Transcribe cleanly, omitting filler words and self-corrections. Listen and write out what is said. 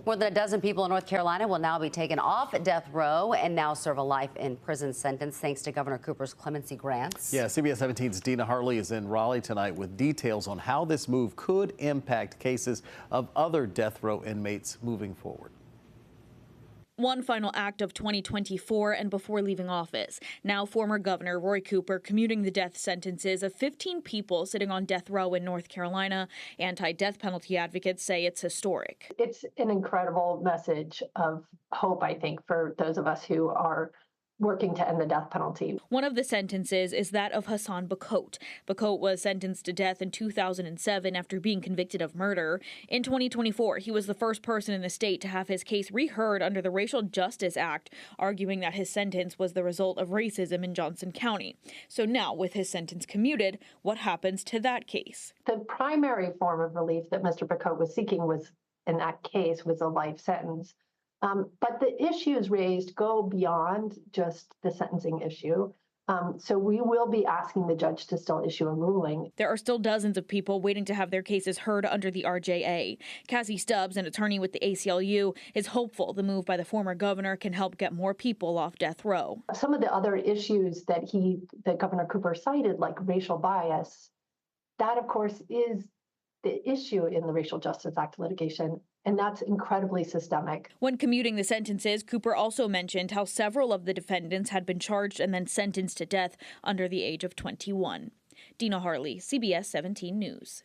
More than a dozen people in North Carolina will now be taken off death row and now serve a life in prison sentence thanks to Governor Cooper's clemency grants. Yeah, CBS 17's Dina Hartley is in Raleigh tonight with details on how this move could impact cases of other death row inmates moving forward. One final act of 2024 and before leaving office. Now former Governor Roy Cooper commuting the death sentences of 15 people sitting on death row in North Carolina. Anti-death penalty advocates say it's historic. It's an incredible message of hope, I think, for those of us who are working to end the death penalty. One of the sentences is that of Hassan Bacote. Bacote was sentenced to death in 2007 after being convicted of murder. In 2024, he was the first person in the state to have his case reheard under the Racial Justice Act, arguing that his sentence was the result of racism in Johnson County. So now, with his sentence commuted, what happens to that case? The primary form of relief that Mr. Bacote was seeking was, in that case, was a life sentence. But the issues raised go beyond just the sentencing issue. So we will be asking the judge to still issue a ruling. There are still dozens of people waiting to have their cases heard under the RJA. Cassie Stubbs, an attorney with the ACLU, is hopeful the move by the former governor can help get more people off death row. Some of the other issues that Governor Cooper cited, like racial bias, that, of course, is the issue in the Racial Justice Act litigation. And that's incredibly systemic. When commuting the sentences, Cooper also mentioned how several of the defendants had been charged and then sentenced to death under the age of 21. Dina Hartley, CBS 17 News.